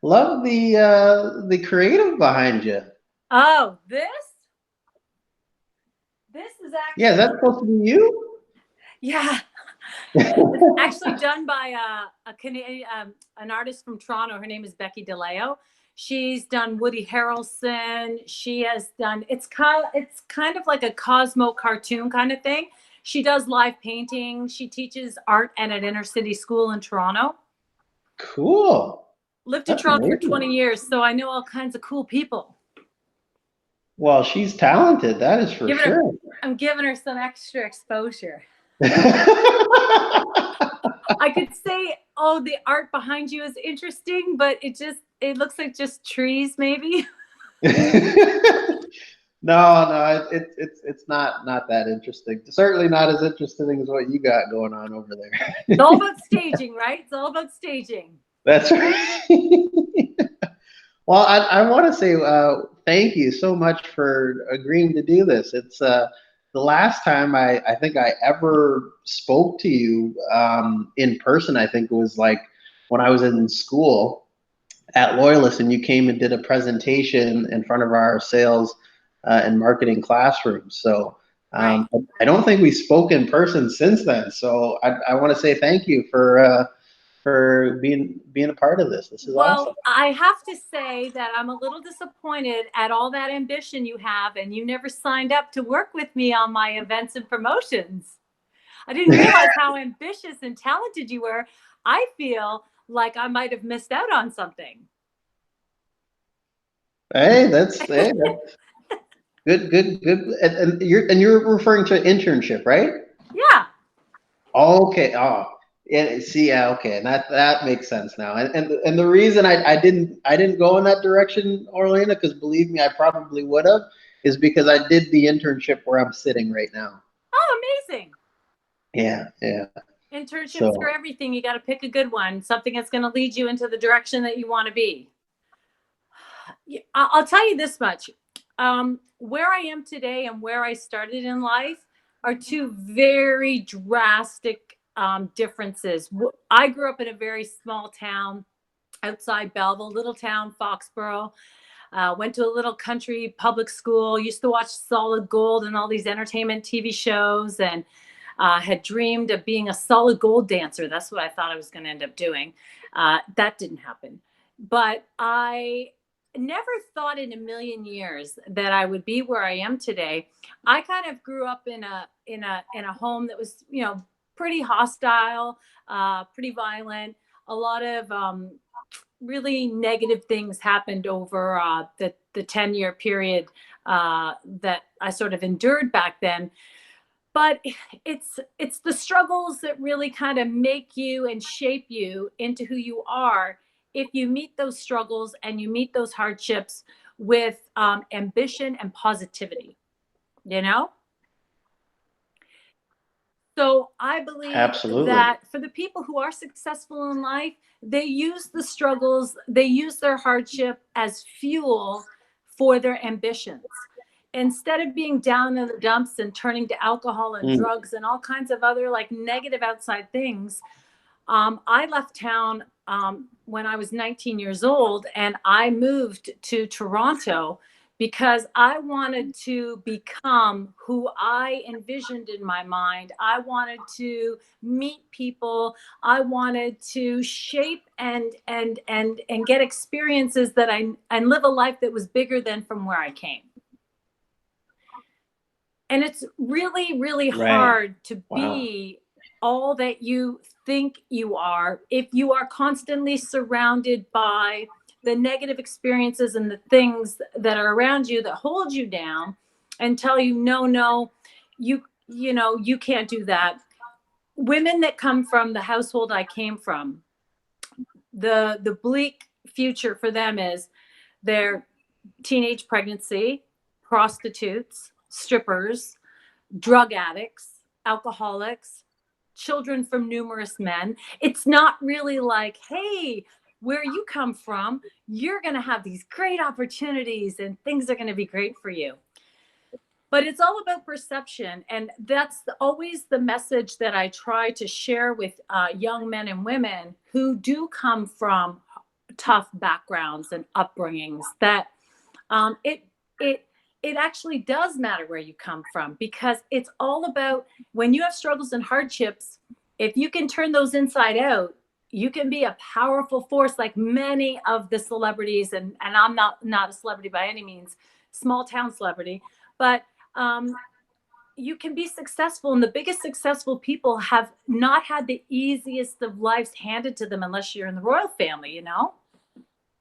Love the creative behind you. Oh, this is Yeah, is that actually, supposed to be you? yeah, it's actually done by a Canadian, an artist from Toronto. Her name is Becky DeLeo. She's done Woody Harrelson. She has done, it's kind of like a Cosmo cartoon kind of thing. She does live painting. She teaches art at an inner city school in Toronto. Cool. Lived in That's Toronto for amazing. 20 years, so I know all kinds of cool people. Well, she's talented, that is for Giving her, sure. I'm giving her some extra exposure. I could say, oh, the art behind you is interesting, but it looks like just trees, maybe. No, it's not that interesting. Certainly not as interesting as what you got going on over there. It's all about staging, right? It's all about staging. That's right. Well, I want to say thank you so much for agreeing to do this. It's the last time I think I ever spoke to you in person. I think it was like when I was in school at Loyalist, and you came and did a presentation in front of our sales and marketing classroom. So Right. I don't think we spoke in person since then. So I want to say thank you for being a part of this. This is Well, awesome. I have to say that I'm a little disappointed at all that ambition you have, and you never signed up to work with me on my events and promotions. I didn't realize how ambitious and talented you were. I feel like I might have missed out on something. Hey, that's good. And you're referring to internship, right? Yeah. Okay. Oh, yeah. See, yeah. Okay, and that makes sense now. And the reason I didn't go in that direction, Orlena, because believe me, I probably would have, is because I did the internship where I'm sitting right now. Oh, amazing. Yeah. Internships are So everything. You got to pick a good one, something that's going to lead you into the direction that you want to be. I'll tell you this much. Where I am today and where I started in life are two very drastic differences. I grew up in a very small town outside Belleville, little town, Foxborough. Went to a little country public school, used to watch Solid Gold and all these entertainment TV shows, and had dreamed of being a solid gold dancer. That's what I thought I was going to end up doing. That didn't happen. But I never thought in a million years that I would be where I am today. I kind of grew up in a home that was, pretty hostile, pretty violent. A lot of really negative things happened over the 10-year period that I sort of endured back then. But it's the struggles that really kind of make you and shape you into who you are. If you meet those struggles and you meet those hardships with ambition and positivity, you know. So I believe absolutely. that for the people who are successful in life, they use the struggles, they use their hardship as fuel for their ambitions. Instead of being down in the dumps and turning to alcohol and Mm. drugs and all kinds of other like negative outside things, I left town when I was 19 years old, and I moved to Toronto because I wanted to become who I envisioned in my mind. I wanted to meet people. I wanted to shape and get experiences that I and live a life that was bigger than from where I came. And it's really, really Right. hard to Wow. be all that you think you are if you are constantly surrounded by the negative experiences and the things that are around you that hold you down and tell you, no, no, you can't do that. Women that come from the household I came from, the bleak future for them is their teenage pregnancy, prostitutes, strippers, drug addicts, alcoholics, children from numerous men. It's not really like, hey, where you come from, you're going to have these great opportunities and things are going to be great for you. But it's all about perception. And that's always the message that I try to share with young men and women who do come from tough backgrounds and upbringings, that it it it actually does matter where you come from, because it's all about, when you have struggles and hardships, if you can turn those inside out, you can be a powerful force, like many of the celebrities. And I'm not a celebrity by any means, small town celebrity, but you can be successful. And the biggest successful people have not had the easiest of lives handed to them, unless you're in the royal family, you know?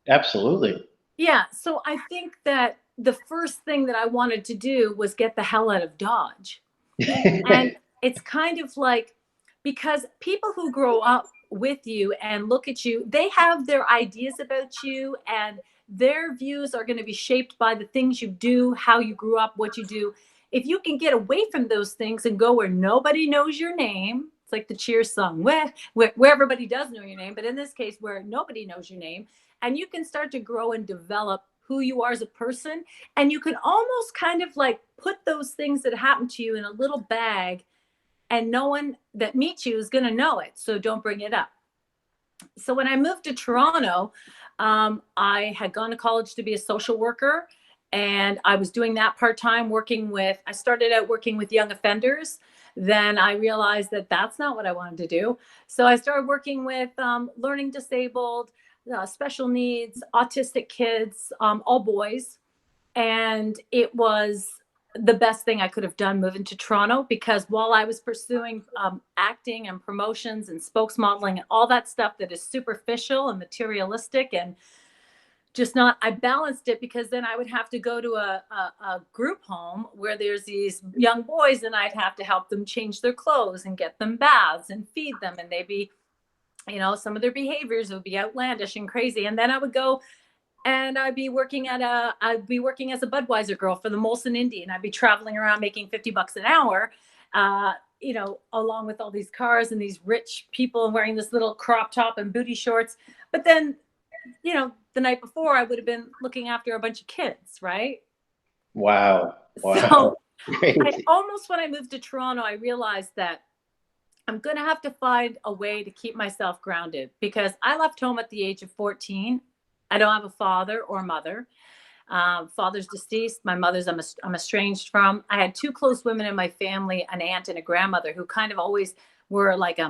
Absolutely. Yeah. So I think that the first thing that I wanted to do was get the hell out of Dodge. And it's kind of like, because people who grow up with you and look at you, they have their ideas about you, and their views are going to be shaped by the things you do, how you grew up, what you do. If you can get away from those things and go where nobody knows your name, it's like the Cheers song, where everybody does know your name, but in this case, where nobody knows your name, and you can start to grow and develop who you are as a person, and you can almost kind of like put those things that happen to you in a little bag, and no one that meets you is going to know it, so don't bring it up. So when I moved to Toronto, I had gone to college to be a social worker, and I was doing that part-time, I started out working with young offenders. Then I realized that that's not what I wanted to do. So I started working with learning disabled, special needs, autistic kids, all boys. And it was the best thing I could have done moving to Toronto, because while I was pursuing acting and promotions and spokesmodeling and all that stuff that is superficial and materialistic and just not, I balanced it, because then I would have to go to a group home where there's these young boys, and I'd have to help them change their clothes and get them baths and feed them. And they'd be, some of their behaviors would be outlandish and crazy. And then I would go and I'd be working as a Budweiser girl for the Molson Indy, and I'd be traveling around making $50 an hour, along with all these cars and these rich people wearing this little crop top and booty shorts. But then, the night before, I would have been looking after a bunch of kids, right? Wow. So Wow. Crazy. when I moved to Toronto, I realized that I'm going to have to find a way to keep myself grounded, because I left home at the age of 14. I don't have a father or mother. Father's deceased. My mother's I'm estranged from. I had two close women in my family, an aunt and a grandmother, who kind of always were like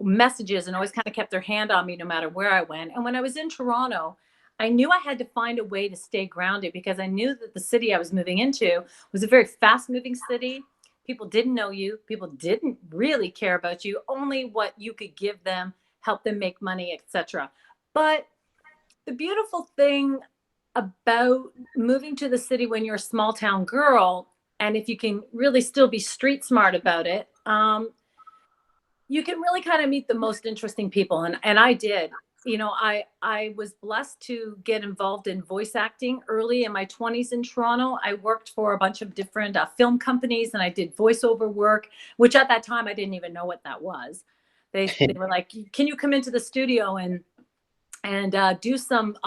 messages, and always kind of kept their hand on me no matter where I went. And when I was in Toronto, I knew I had to find a way to stay grounded, because I knew that the city I was moving into was a very fast moving city. People didn't know you. People didn't really care about you, only what you could give them, help them make money, etc. But the beautiful thing about moving to the city when you're a small town girl, and if you can really still be street smart about it, you can really kind of meet the most interesting people. And I did. I was blessed to get involved in voice acting early in my 20s in Toronto. I worked for a bunch of different film companies, and I did voiceover work, which at that time I didn't even know what that was. They were like, "Can you come into the studio and do do some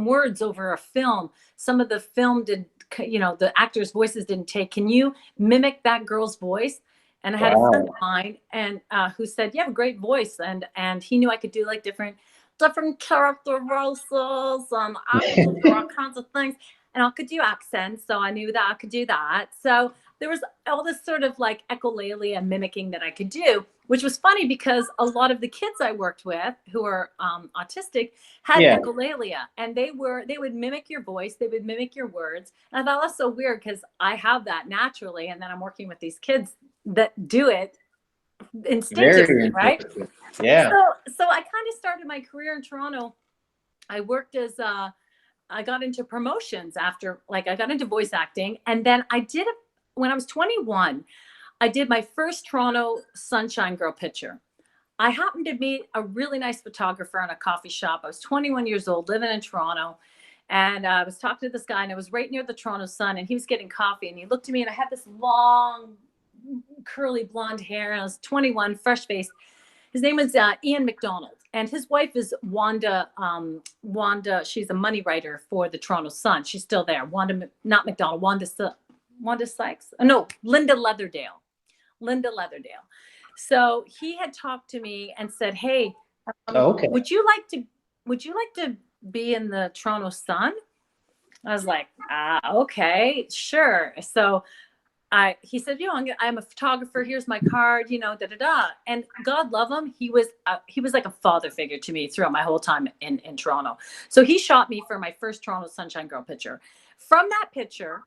words over a film? Some of the film did, the actors' voices didn't take. Can you mimic that girl's voice?" And I had a friend of Wow. mine, and who said, "You have a great voice," and he knew I could do like different character voices, and I could do all kinds of things, and I could do accents, so I knew that I could do that. So there was all this sort of like echolalia and mimicking that I could do, which was funny, because a lot of the kids I worked with who are autistic had Yeah. echolalia, and they would mimic your voice, they would mimic your words. And I thought that's so weird, because I have that naturally, and then I'm working with these kids that do it Very instinctively, right? interesting. Yeah. So I kind of started my career in Toronto. I worked as I got into promotions after, like, I got into voice acting, and then I did it when I was 21. I did my first Toronto Sunshine Girl picture. I happened to meet a really nice photographer in a coffee shop. I was 21 years old, living in Toronto. And I was talking to this guy, and I was right near the Toronto Sun, and he was getting coffee. And he looked at me, and I had this long, curly blonde hair. And I was 21, fresh faced. His name was Ian McDonald, and his wife is Wanda. Wanda, she's a money writer for the Toronto Sun. She's still there. Wanda, not McDonald. Wanda Sykes. Oh, no, Linda Leatherdale. Linda Leatherdale. So he had talked to me and said, "Hey, Okay. Would you like to be in the Toronto Sun? I was like, okay, sure. So he said, I'm a photographer. Here's my card, da da da. And God love him, he was like a father figure to me throughout my whole time in Toronto. So he shot me for my first Toronto Sunshine Girl picture. From that picture,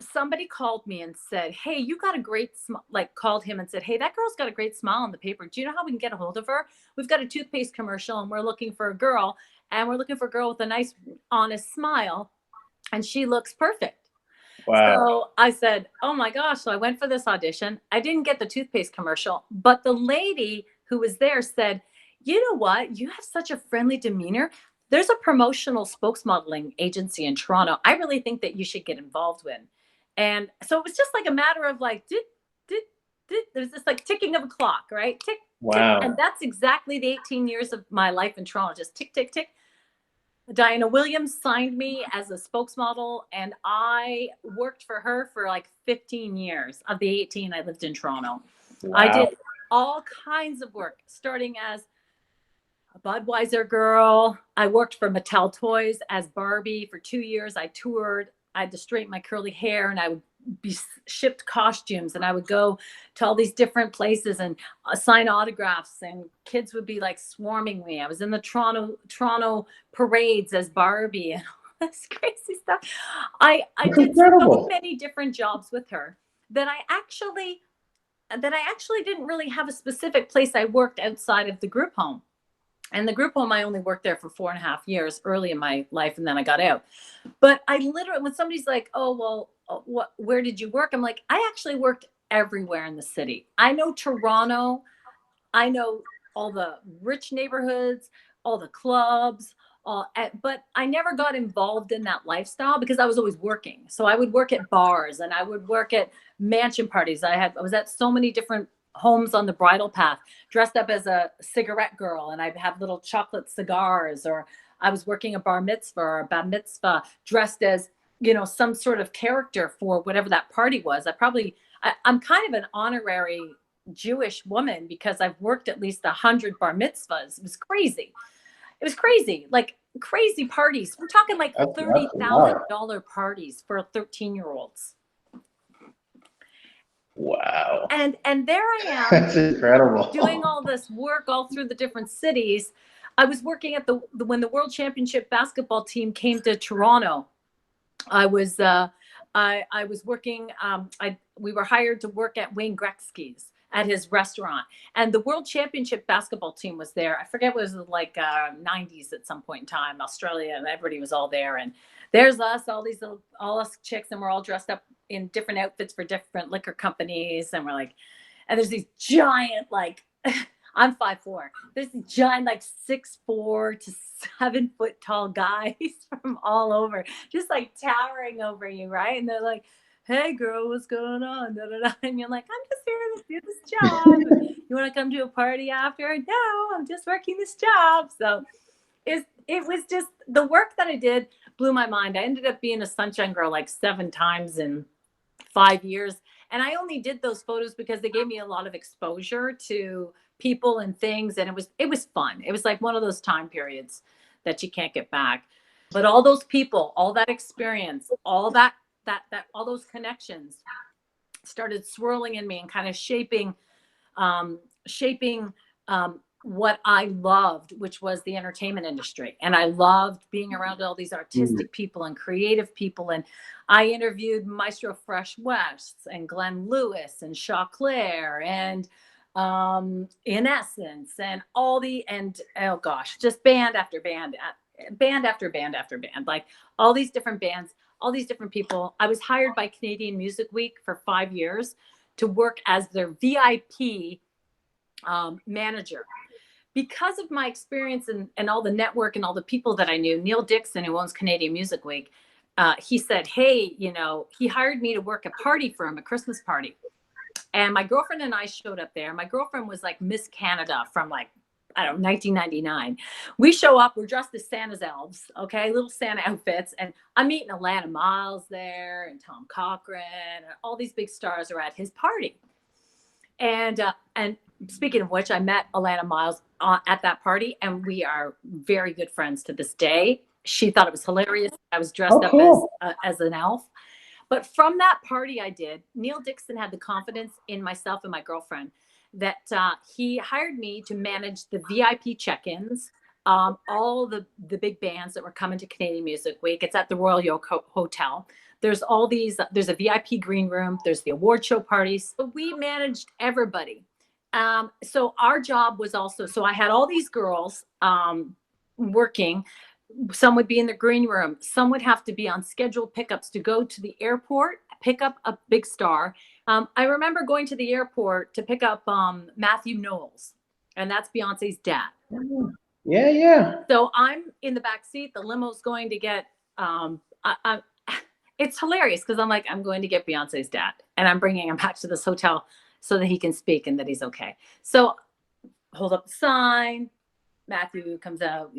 somebody called me and said, hey, you got a great smile. Like called him and said, hey, that girl's got a great smile on the paper. Do you know how we can get a hold of her? We've got a toothpaste commercial and we're looking for a girl, and we're looking for a girl with a nice, honest smile, and she looks perfect. Wow. So I said, oh my gosh. So I went for this audition. I didn't get the toothpaste commercial, but the lady who was there said, you know what? You have such a friendly demeanor. There's a promotional spokesmodeling agency in Toronto I really think that you should get involved with. And so it was just like a matter of like, there's this like ticking of a clock, right? Tick, tick. And Wow. that's exactly the 18 years of my life in Toronto. Just tick, tick, tick. Diana Williams signed me as a spokesmodel, and I worked for her for like 15 years of the 18 I lived in Toronto. I Wow. did all kinds of work, starting as a Budweiser girl. I worked for Mattel Toys as Barbie for 2 years. I toured. I had to straighten my curly hair, and I would be shipped costumes, and I would go to all these different places and sign autographs, and kids would be like swarming me. I was in the Toronto parades as Barbie and all this crazy stuff. I That's did so incredible. many different jobs with her that I actually didn't really have a specific place I worked outside of the group home. And the group home, I only worked there for 4.5 years early in my life, and then I got out. But I literally, when somebody's like, oh, well, where did you work? I'm like, I actually worked everywhere in the city. I know Toronto. I know all the rich neighborhoods, all the clubs, but I never got involved in that lifestyle because I was always working. So I would work at bars and I would work at mansion parties. I was at so many different homes on the bridal path, dressed up as a cigarette girl, and I'd have little chocolate cigars, or I was working a bar mitzvah or a bat mitzvah dressed as, some sort of character for whatever that party was. I'm kind of an honorary Jewish woman because I've worked at least 100 bar mitzvahs. It was crazy. It was crazy, like crazy parties. We're talking like That's wow. $30,000 parties for 13-year-olds. Wow. And there I am That's doing incredible. all this work all through the different cities. I was working at when the World Championship basketball team came to Toronto. I was I was working. We were hired to work at Wayne Gretzky's at his restaurant, and the World Championship basketball team was there. I forget what it was like 90s at some point in time. Australia, and everybody was all there. And there's us, all us chicks, and we're all dressed up in different outfits for different liquor companies, and we're like, and there's these giant like. I'm 5'4". There's these giant, like 6'4" to 7 foot tall guys from all over, just like towering over you, right? And they're like, hey girl, what's going on? Da, da, da. And you're like, I'm just here to do this job. You want to come to a party after? No, I'm just working this job. So it was just the work that I did blew my mind. I ended up being a Sunshine Girl like 7 times in 5 years. And I only did those photos because they gave me a lot of exposure to people and things. And it was fun. It was like one of those time periods that you can't get back. But all those people, all that experience, all that all those connections started swirling in me and kind of shaping what I loved, which was the entertainment industry. And I loved being around all these Mm. artistic people and creative people. And I interviewed Maestro Fresh West and Glenn Lewis and Shaw Claire and In Essence and oh gosh, just band after band, band after band after band, like all these different bands, all these different people. I was hired by Canadian Music Week for 5 years to work as their VIP manager. Because of my experience and all the network and all the people that I knew, Neil Dixon, who owns Canadian Music Week, he said, hey, he hired me to work a party for him, a Christmas party. And my girlfriend and I showed up there. My girlfriend was like Miss Canada from like, I don't know, 1999. We show up, we're dressed as Santa's elves, okay, little Santa outfits. And I'm meeting Alana Miles there and Tom Cochran, and all these big stars are at his party. And speaking of which, I met Alana Miles at that party, and we are very good friends to this day. She thought it was hilarious. I was dressed Oh, up cool. as an elf. But from that party I did, Neil Dixon had the confidence in myself and my girlfriend that he hired me to manage the VIP check-ins, all the big bands that were coming to Canadian Music Week. It's at the Royal York Hotel. There's all these. There's a VIP green room. There's the award show parties. So we managed everybody. So our job was also. So I had all these girls working. Some would be in the green room. Some would have to be on scheduled pickups to go to the airport, pick up a big star. I remember going to the airport to pick up Matthew Knowles, and that's Beyonce's dad. Yeah, yeah. So I'm in the back seat. The limo's going to get. It's hilarious because I'm like, I'm going to get Beyonce's dad, and I'm bringing him back to this hotel so that he can speak and that he's okay. So hold up the sign. Matthew comes out,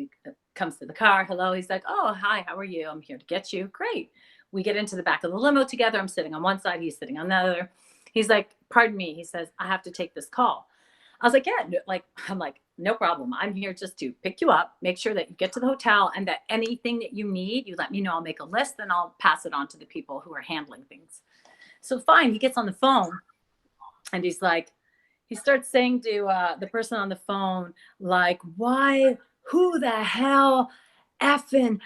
comes to the car. Hello. He's like, oh, hi, how are you? I'm here to get you. Great. We get into the back of the limo together. I'm sitting on one side. He's sitting on the other. He's like, pardon me. He says, I have to take this call. I was like, yeah, I'm like, no problem. I'm here just to pick you up, make sure that you get to the hotel, and that anything that you need, you let me know. I'll make a list and I'll pass it on to the people who are handling things. So fine. He gets on the phone and he's like, he starts saying to the person on the phone, like, why, who the hell effing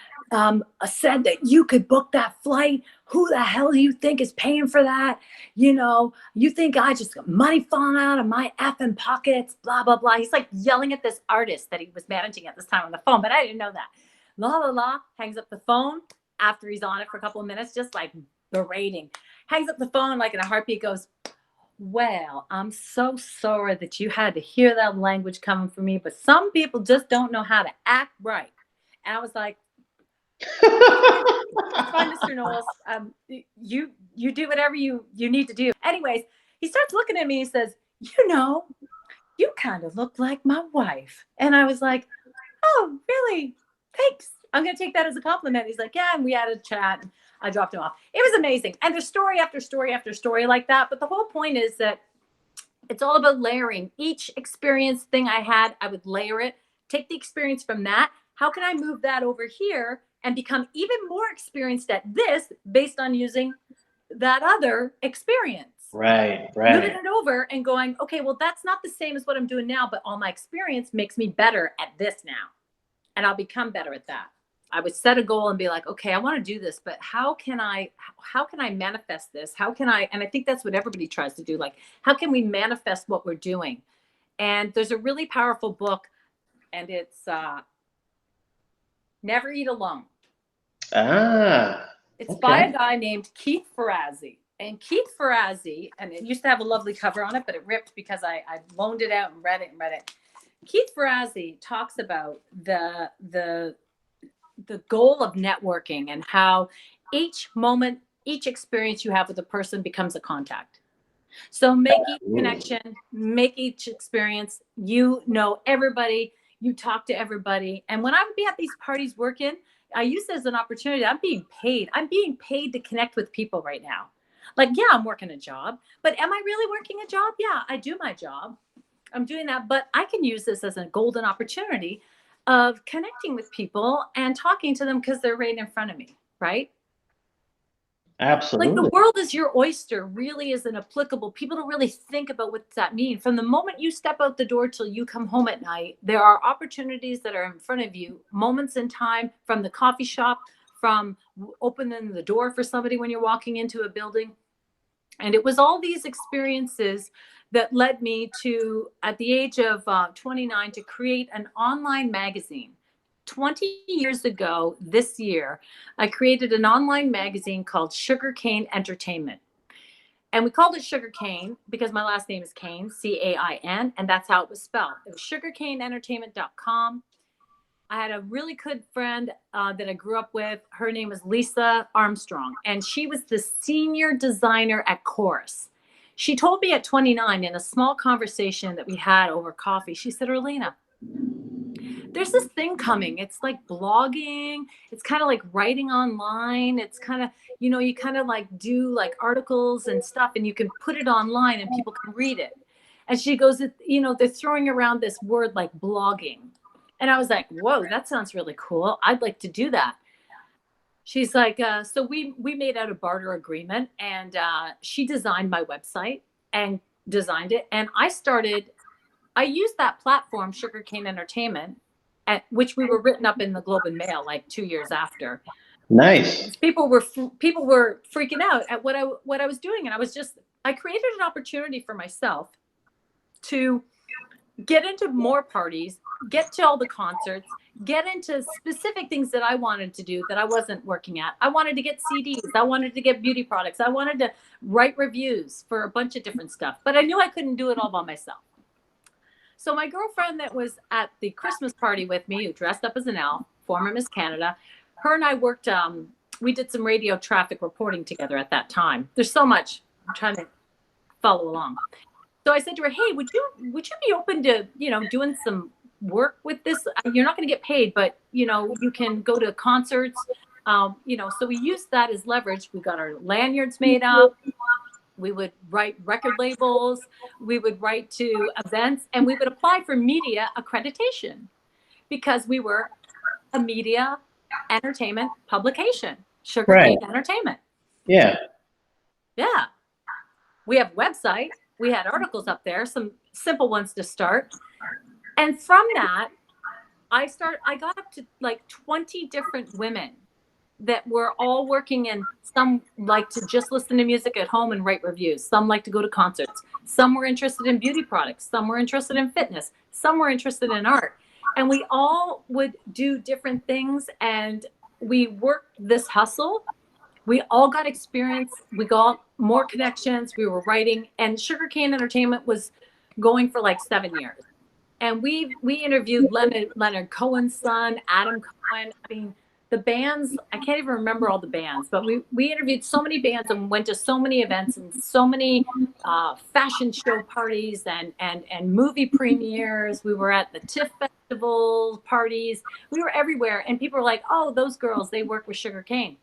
said that you could book that flight? Who the hell do you think is paying for that? You think I just got money falling out of my effing pockets, blah, blah, blah. He's like yelling at this artist that he was managing at this time on the phone, but I didn't know that. La, la, la, hangs up the phone after he's on it for a couple of minutes, just like berating. Hangs up the phone, like in a heartbeat, goes, well, I'm so sorry that you had to hear that language coming from me, but some people just don't know how to act right. And I was like, fine, Mr. Knowles. You do whatever you need to do. Anyways, he starts looking at me and says, you kind of look like my wife. And I was like, oh, really? Thanks. I'm going to take that as a compliment. He's like, yeah. And we had a chat. And I dropped him off. It was amazing. And there's story after story after story like that. But the whole point is that it's all about layering. Each experience thing I had, I would layer it, take the experience from that. How can I move that over here and become even more experienced at this based on using that other experience? Right. Moving it over and going, okay, well, that's not the same as what I'm doing now, but all my experience makes me better at this now. And I'll become better at that. I would set a goal and be like, okay, I want to do this, but how can I manifest this? And I think that's what everybody tries to do. Like, how can we manifest what we're doing? And there's a really powerful book, and it's Never Eat Alone. It's by a guy named Keith Ferrazzi. And Keith Ferrazzi, and it used to have a lovely cover on it, but it ripped because I loaned it out and read it. Keith Ferrazzi talks about the goal of networking and how each moment, each experience you have with a person becomes a contact. So make each connection, make each experience, everybody, you talk to everybody. And when I would be at these parties working, I use it as an opportunity. I'm being paid to connect with people right now. Like, yeah, I'm working a job, but am I really working a job? Yeah, I do my job. I'm doing that, but I can use this as a golden opportunity of connecting with people and talking to them because they're right in front of me, right? Absolutely. Like, the world is your oyster really isn't applicable. People don't really think about what that means. From the moment you step out the door till you come home at night, there are opportunities that are in front of you, moments in time, from the coffee shop, from opening the door for somebody when you're walking into a building. And it was all these experiences that led me to, at the age of 29, to create an online magazine. 20 years ago this year, I created an online magazine called Sugar Cain Entertainment. And we called it Sugar Cain because my last name is Cain, Cain, and that's how it was spelled. It was sugarcainentertainment.com. I had a really good friend that I grew up with. Her name was Lisa Armstrong, and she was the senior designer at Chorus. She told me at 29 in a small conversation that we had over coffee, she said, Orlena, there's this thing coming. It's like blogging. It's kind of like writing online. It's kind of, you kind of like do like articles and stuff, and you can put it online and people can read it. And she goes, you know, they're throwing around this word like blogging. And I was like, whoa, that sounds really cool. I'd like to do that. She's like, so we made out a barter agreement, and she designed my website and designed it. And I used that platform, Sugar Cane Entertainment, at which we were written up in the Globe and Mail like 2 years after. Nice. People were freaking out at what I was doing, and I created an opportunity for myself to get into more parties, get to all the concerts, get into specific things that I wanted to do that I wasn't working at. I wanted to get CDs. I wanted to get beauty products. I wanted to write reviews for a bunch of different stuff, but I knew I couldn't do it all by myself. So my girlfriend that was at the Christmas party with me, who dressed up as an elf, former Miss Canada, her and I worked, we did some radio traffic reporting together at that time. There's so much. I'm trying to follow along. So I said to her, hey, would you be open to, you know, doing some work with this? You're not going to get paid, but, you know, you can go to concerts. You know, so we used that as leverage. We got our lanyards made up. We would write record labels. We would write to events, and we would apply for media accreditation because we were a media entertainment publication, Sugar Cane Entertainment. Yeah. Yeah. We have a website. We had articles up there, some simple ones to start. And from that, I got up to like 20 different women that were all working in, some like to just listen to music at home and write reviews. Some like to go to concerts. Some were interested in beauty products. Some were interested in fitness. Some were interested in art. And we all would do different things, and we worked this hustle. We all got experience. We got more connections. We were writing, and Sugar Cane Entertainment was going for like 7 years. And we interviewed Leonard Cohen's son, Adam Cohen. I mean, the bands, I can't even remember all the bands, but we interviewed so many bands and went to so many events and so many fashion show parties and movie premieres. We were at the TIFF festival parties. We were everywhere. And people were like, oh, those girls, they work with Sugar Cane.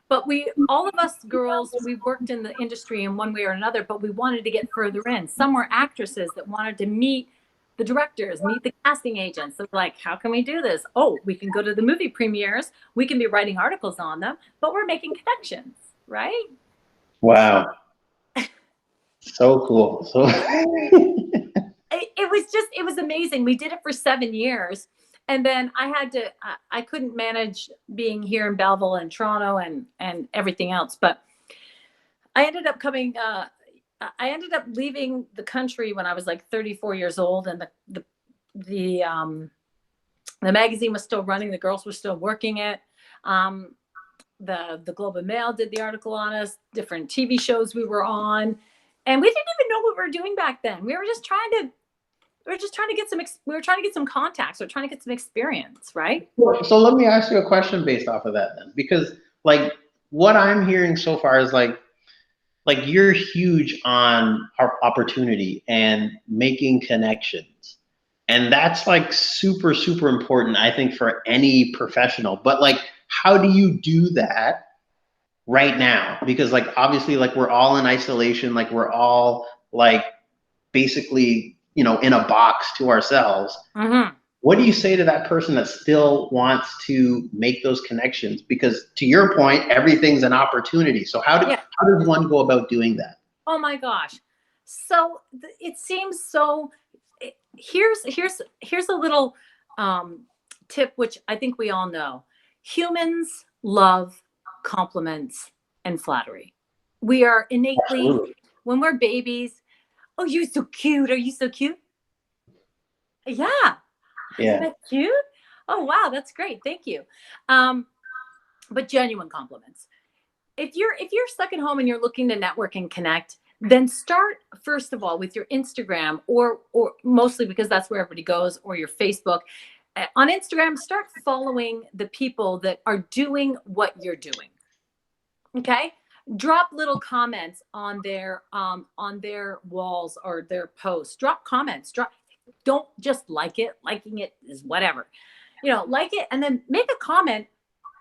But all of us girls, we worked in the industry in one way or another, but we wanted to get further in. Some were actresses that wanted to meet the directors, meet the casting agents. So like, how can we do this? Oh, we can go to the movie premieres. We can be writing articles on them, but we're making connections, right? Wow. So cool. So it was amazing. We did it for 7 years. And then I couldn't manage being here in Belleville and Toronto and everything else. But I ended up leaving the country when I was like 34 years old, and the magazine was still running. The girls were still working it. The Globe and Mail did the article on us, different TV shows we were on, and we didn't even know what we were doing back then. We were just trying to get some contacts. We're trying to get some experience, right? So let me ask you a question based off of that then, because like what I'm hearing so far is like you're huge on opportunity and making connections. And that's like super, super important, I think, for any professional. But like, how do you do that right now? Because like, obviously, like we're all in isolation, like we're all like basically, you know, in a box to ourselves. Mm-hmm. What do you say to that person that still wants to make those connections? Because to your point, everything's an opportunity. So how does one go about doing that? Oh my gosh. So it seems so, here's a little tip, which I think we all know. Humans love compliments and flattery. We are innately, Absolutely. when we're babies, oh, you're so cute. Are you so cute? Yeah. Yeah. Isn't that cute? Oh, wow. That's great. Thank you. But genuine compliments. If you're stuck at home and you're looking to network and connect, then start first of all with your Instagram, or mostly because that's where everybody goes, or your Facebook. On Instagram, start following the people that are doing what you're doing. Okay? Drop little comments on their walls or their posts. Drop comments. Don't just like it. Liking it is whatever. You know, like it and then make a comment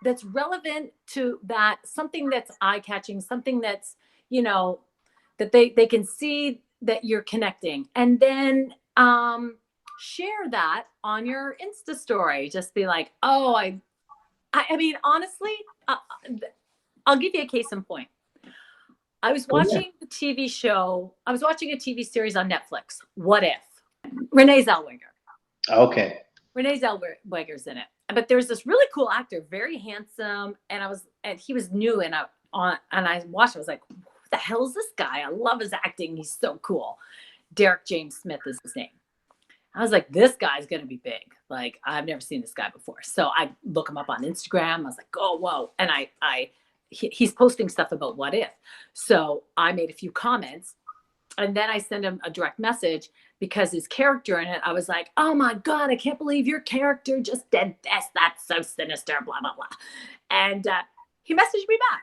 that's relevant to that, something that's eye-catching, something that's, you know, that they can see that you're connecting, and then share that on your Insta story. Just be like, oh, I mean, honestly, I'll give you a case in point. I was Oh, yeah. watching a TV show. I was watching a TV series on Netflix. What if? Renee Zellweger. Okay. Renee Zellweger's in it. But there's this really cool actor, very handsome, and he was new, and I watched. I was like, "Who the hell is this guy? I love his acting. He's so cool." Derek James Smith is his name. I was like, this guy's gonna be big. Like, I've never seen this guy before. So I look him up on Instagram. I was like, oh, whoa. And he's posting stuff about what if. So I made a few comments, and then I sent him a direct message because his character in it, I was like, oh my God, I can't believe your character just did this. That's so sinister, blah, blah, blah. And he messaged me back.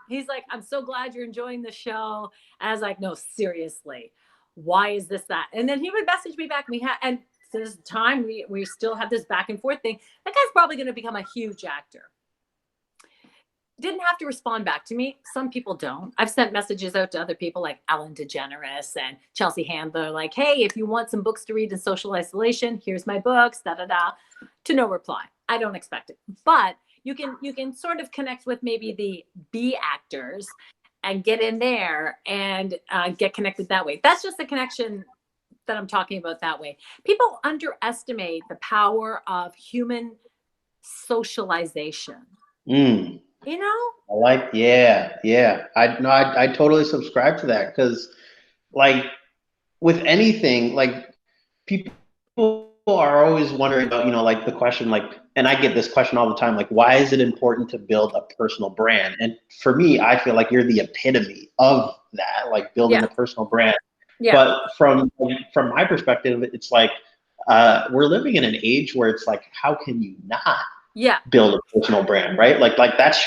He's like, I'm so glad you're enjoying the show. And I was like, no, seriously, why is this that? And then he would message me back. And this time we still have this back and forth thing. That guy's probably going to become a huge actor. Didn't have to respond back to me. Some people don't. I've sent messages out to other people like Ellen DeGeneres and Chelsea Handler, like, hey, if you want some books to read in social isolation, here's my books, da da da. To no reply. I don't expect it. But you can sort of connect with maybe the B actors and get in there and get connected that way. That's just the connection that I'm talking about that way. People underestimate the power of human socialization. Mm. You know? I like, yeah. I totally subscribe to that because, like, with anything, like, people are always wondering about, like the question, like, and I get this question all the time, like, why is it important to build a personal brand? And for me, I feel like you're the epitome of that, like building Yeah. a personal brand. Yeah. But from my perspective, it's like we're living in an age where it's like, how can you not Yeah. build a personal brand, right? Like that's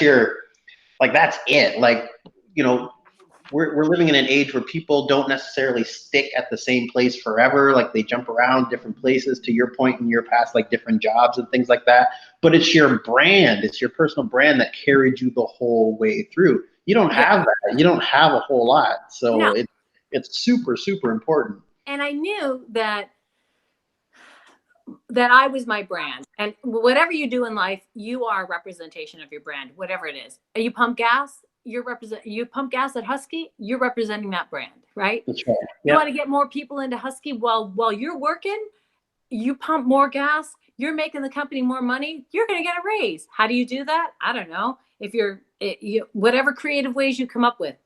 that's it. Like, we're living in an age where people don't necessarily stick at the same place forever. Like, they jump around different places, to your point, in your past, like different jobs and things like that. But it's your brand, it's your personal brand that carried you the whole way through. You don't have that. You don't have a whole lot. So No. it's super, super important. And I knew that I was my brand. And whatever you do in life, you are a representation of your brand, whatever it is. You pump gas, you pump gas at Husky, you're representing that brand, right? That's right. You Yeah. want to get more people into Husky while you're working, you pump more gas, you're making the company more money, you're going to get a raise. How do you do that? I don't know. If whatever creative ways you come up with.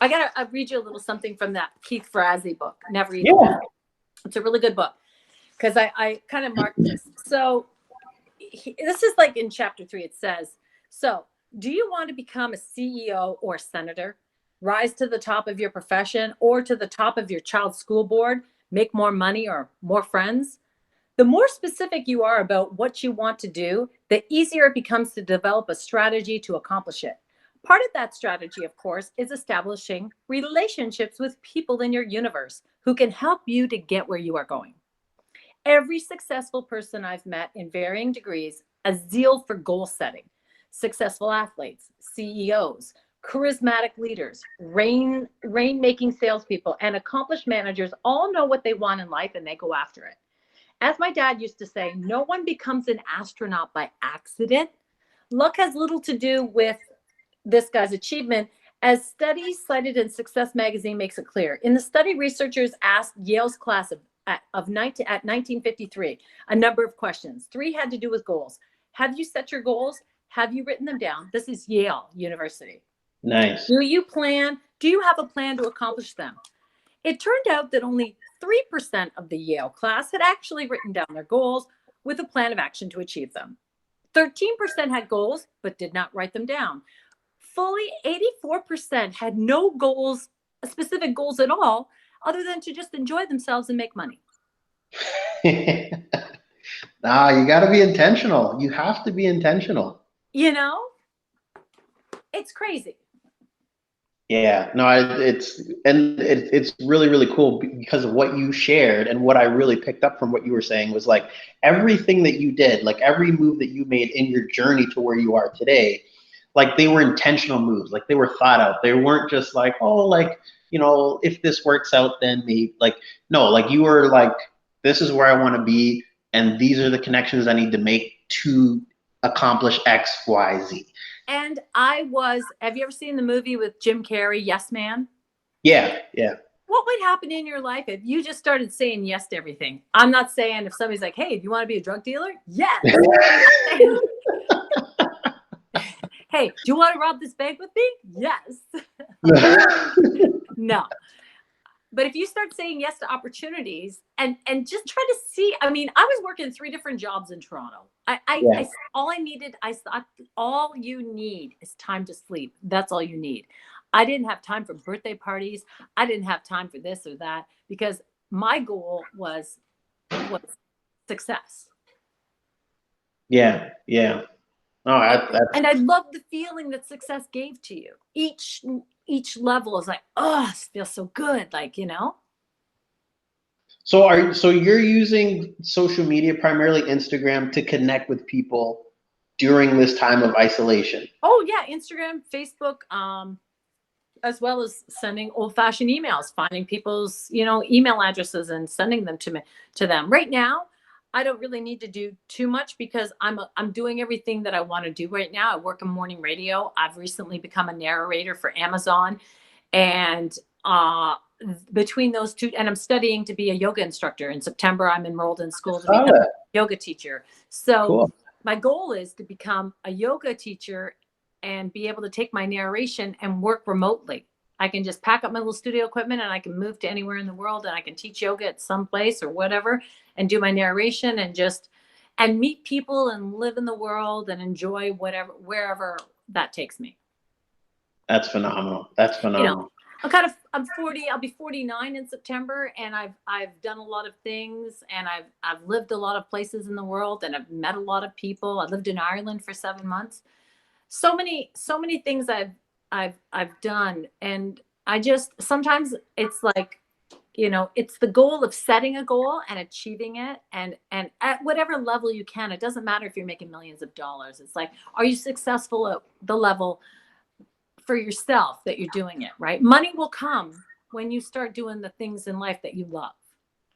I'll read you a little something from that Keith Ferrazzi book, Never Eat Alone. It's a really good book because I kind of marked this. So this is like in chapter 3, it says, so do you want to become a CEO or a senator, rise to the top of your profession or to the top of your child's school board, make more money or more friends? The more specific you are about what you want to do, the easier it becomes to develop a strategy to accomplish it. Part of that strategy, of course, is establishing relationships with people in your universe who can help you to get where you are going. Every successful person I've met in varying degrees, a zeal for goal setting, successful athletes, CEOs, charismatic leaders, rain-making salespeople, and accomplished managers all know what they want in life and they go after it. As my dad used to say, no one becomes an astronaut by accident. Luck has little to do with this guy's achievement, as studies cited in Success Magazine makes it clear. In the study, researchers asked Yale's class at 1953 a number of questions. 3 had to do with goals. Have you set your goals? Have you written them down? This is Yale University. Nice. Do you have a plan to accomplish them? It turned out that only 3% of the Yale class had actually written down their goals with a plan of action to achieve them. 13% had goals, but did not write them down. Fully 84% had no goals, specific goals at all, other than to just enjoy themselves and make money. Nah, you got to be intentional. You have to be intentional. It's crazy. Yeah, no, it's really, really cool because of what you shared, and what I really picked up from what you were saying was, like, everything that you did, like every move that you made in your journey to where you are today, like, they were intentional moves, like they were thought out. They weren't just like, oh, like, if this works out, then maybe, like, no, like you were like, this is where I want to be, and these are the connections I need to make to accomplish X, Y, Z. And have you ever seen the movie with Jim Carrey, Yes Man? Yeah, yeah. What would happen in your life if you just started saying yes to everything? I'm not saying if somebody's like, hey, do you want to be a drug dealer? Yes. Hey, do you want to rob this bank with me? Yes. No. But if you start saying yes to opportunities and just try to see, I mean, I was working 3 different jobs in Toronto. Yeah. I thought all you need is time to sleep. That's all you need. I didn't have time for birthday parties. I didn't have time for this or that because my goal was success. Yeah, yeah. No, And I love the feeling that success gave to you. Each level is like, oh, it feels so good. Like, so you're using social media, primarily Instagram, to connect with people during this time of isolation. Oh yeah, Instagram, Facebook, as well as sending old-fashioned emails, finding people's, email addresses and sending them to them. Right now, I don't really need to do too much because I'm doing everything that I want to do right now. I work in morning radio. I've recently become a narrator for Amazon, and between those two, and I'm studying to be a yoga instructor. In September, I'm enrolled in school to become a yoga teacher. So Cool. my goal is to become a yoga teacher and be able to take my narration and work remotely. I can just pack up my little studio equipment and I can move to anywhere in the world and I can teach yoga at some place or whatever and do my narration and meet people and live in the world and enjoy wherever that takes me. That's phenomenal. That's phenomenal. I'm 40, I'll be 49 in September, and I've done a lot of things, and I've lived a lot of places in the world, and I've met a lot of people. I lived in Ireland for 7 months. So many things I've done, and I just sometimes it's like, it's the goal of setting a goal and achieving it, and at whatever level you can. It doesn't matter if you're making millions of dollars. It's like, are you successful at the level for yourself that you're doing it, right? Money will come when you start doing the things in life that you love.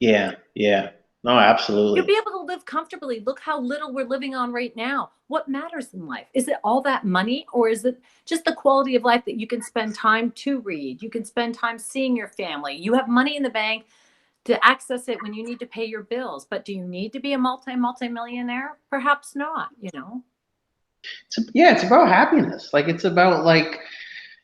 Yeah, yeah. No, absolutely. You'll be able to live comfortably. Look how little we're living on right now. What matters in life? Is it all that money, or is it just the quality of life that you can spend time to read? You can spend time seeing your family. You have money in the bank to access it when you need to pay your bills. But do you need to be a multi-millionaire? Perhaps not, It's about happiness. Like, it's about, like,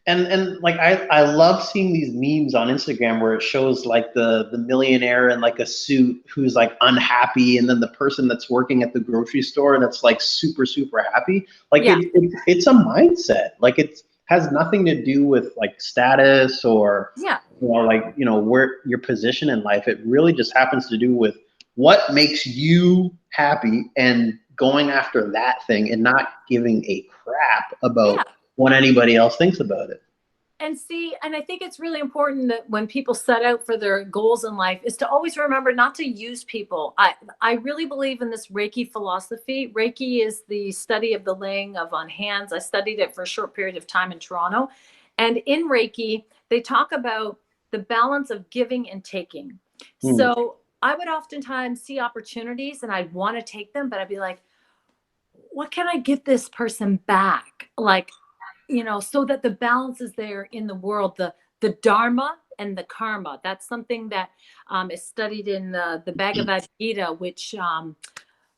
and like, I love seeing these memes on Instagram where it shows like the millionaire in like a suit who's like unhappy, and then the person that's working at the grocery store that's like super, super happy. Like, Yeah. it's a mindset. Like, it has nothing to do with like status or Yeah. where your position in life. It really just happens to do with what makes you happy and going after that thing and not giving a crap about what anybody else thinks about it. And I think it's really important that when people set out for their goals in life is to always remember not to use people. I really believe in this Reiki philosophy. Reiki is the study of the laying of on hands. I studied it for a short period of time in Toronto. And in Reiki, they talk about the balance of giving and taking. So I would oftentimes see opportunities and I'd want to take them, but I'd be like, what can I give this person back? Like, so that the balance is there in the world, the dharma and the karma. That's something that is studied in the Bhagavad Gita, which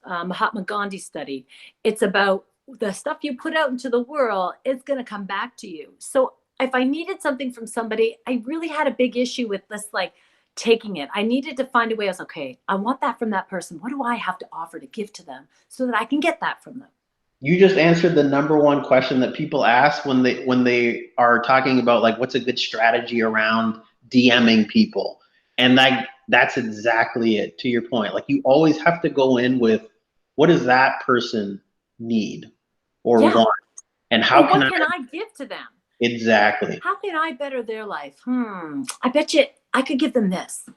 Mahatma Gandhi studied. It's about the stuff you put out into the world, it's going to come back to you. So if I needed something from somebody, I really had a big issue with this, like, taking it. I needed to find a way. I was okay, I want that from that person. What do I have to offer to give to them so that I can get that from them? You just answered the number one question that people ask when they are talking about, like, what's a good strategy around DMing people. And that's exactly it, to your point. Like, you always have to go in with, what does that person need or want? And what can I give to them? Exactly. How can I better their life? I bet you I could give them this.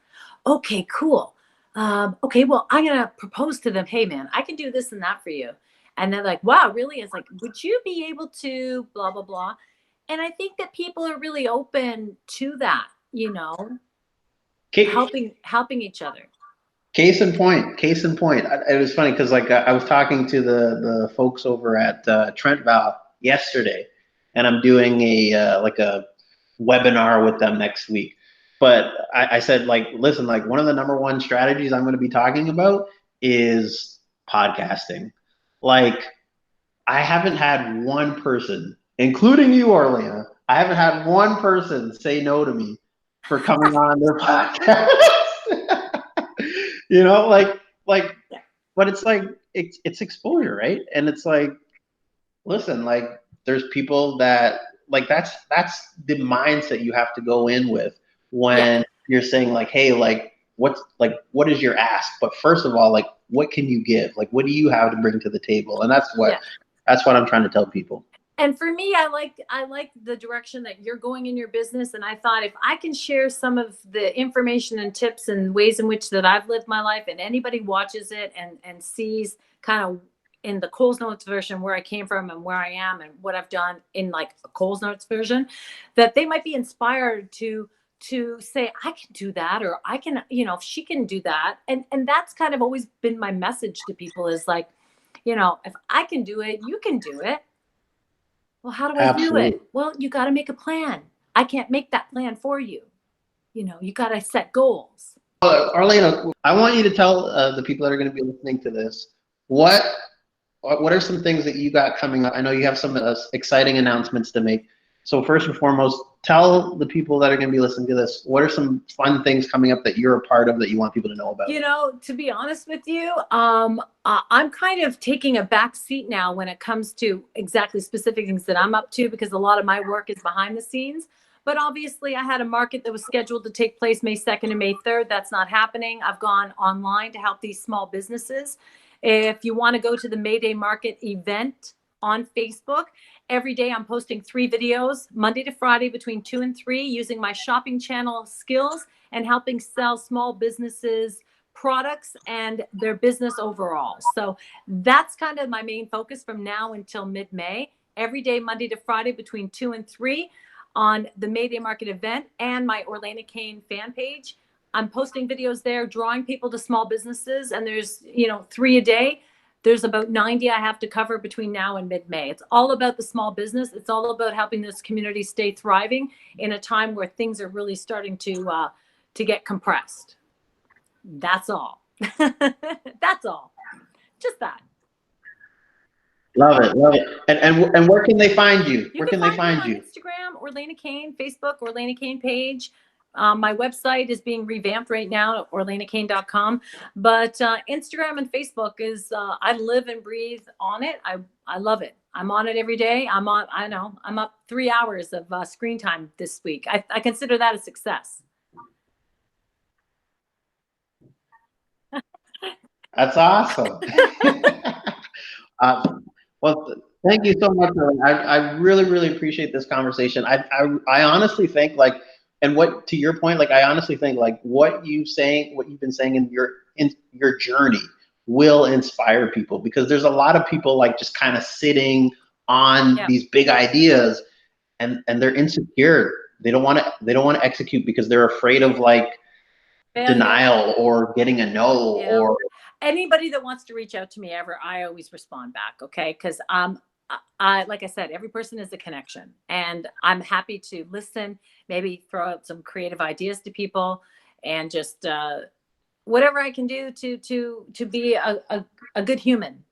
Okay, cool. Okay, well, I'm going to propose to them, hey, man, I can do this and that for you. And they're like, wow, really? It's like, would you be able to blah, blah, blah? And I think that people are really open to that. you know, Case, helping each other. case in point. Case in point. It was funny because like I was talking to the folks over at Trent Val yesterday, and I'm doing a like a webinar with them next week. But I said, like, listen, like one of the number one strategies I'm going to be talking about is podcasting. Like, I haven't had one person, including you, Orlena, I haven't had one person say no to me for coming on their podcast. You know, like, but it's like it's exposure, right? And it's like, listen, like there's people that like that's the mindset you have to go in with when you're saying like, hey, what is your ask? But first of all, like what can you give? Like what do you have to bring to the table? And that's what I'm trying to tell people. And for me, I like the direction that you're going in your business. And I thought if I can share some of the information and tips and ways in which that I've lived my life, and anybody watches it and sees kind of in the Coles Notes version where I came from and where I am and what I've done in like a Coles Notes version, that they might be inspired to say I can do that, or I can, if she can do that. And that's kind of always been my message to people is like, if I can do it, you can do it. Well, how do I do it? Well, you got to make a plan. I can't make that plan for you. You got to set goals. Orlena, I want you to tell the people that are going to be listening to this what are some things that you got coming up. I know you have some exciting announcements to make. So first and foremost, tell the people that are going to be listening to this, what are some fun things coming up that you're a part of that you want people to know about? To be honest with you, I'm kind of taking a back seat now when it comes to exactly specific things that I'm up to, because a lot of my work is behind the scenes. But obviously, I had a market that was scheduled to take place May 2nd and May 3rd. That's not happening. I've gone online to help these small businesses. If you want to go to the May Day Market event on Facebook, every day I'm posting 3 videos, Monday to Friday between 2 and 3, using my shopping channel skills and helping sell small businesses products and their business overall. So that's kind of my main focus from now until mid-May. Every day, Monday to Friday between 2 and 3 on the May Day Market event and my Orlena Cain fan page. I'm posting videos there, drawing people to small businesses, and there's 3 a day. There's about 90 I have to cover between now and mid-May. It's all about the small business. It's all about helping this community stay thriving in a time where things are really starting to get compressed. That's all. That's all. Just that. Love it, love it. And where can they find you? Where can they find me you? on Instagram, Orlena Cain, Facebook, Orlena Cain page. My website is being revamped right now at orlenacain.com. But Instagram and Facebook is, I live and breathe on it. I love it. I'm on it every day. I'm up 3 hours of screen time this week. I consider that a success. That's awesome. Well, thank you so much. I really, really appreciate this conversation. I honestly think and what to your point, I honestly think what you've been saying in your journey will inspire people, because there's a lot of people just kind of sitting on these big ideas and they're insecure. They don't want to execute because they're afraid of denial or getting a no or anybody that wants to reach out to me ever, I always respond back. Okay. Cause like I said, every person is a connection, and I'm happy to listen, maybe throw out some creative ideas to people, and just, whatever I can do to be a good human.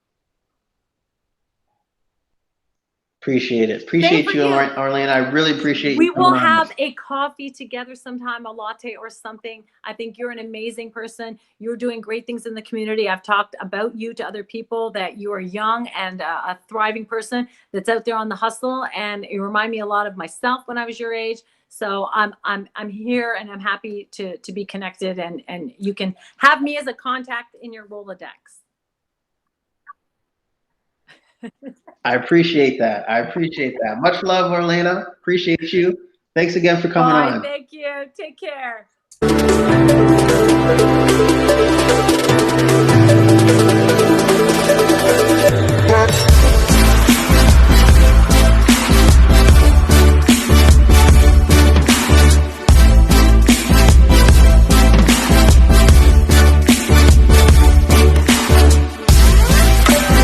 Appreciate it. Appreciate you, Orlena. I really appreciate you. We will have a coffee together sometime, a latte or something. I think you're an amazing person. You're doing great things in the community. I've talked about you to other people, that you are young and a thriving person that's out there on the hustle. And you remind me a lot of myself when I was your age. So I'm here, and I'm happy to be connected, and you can have me as a contact in your Rolodex. I appreciate that. Much love, Orlena. Appreciate you. Thanks again for coming on. Thank you. Take care.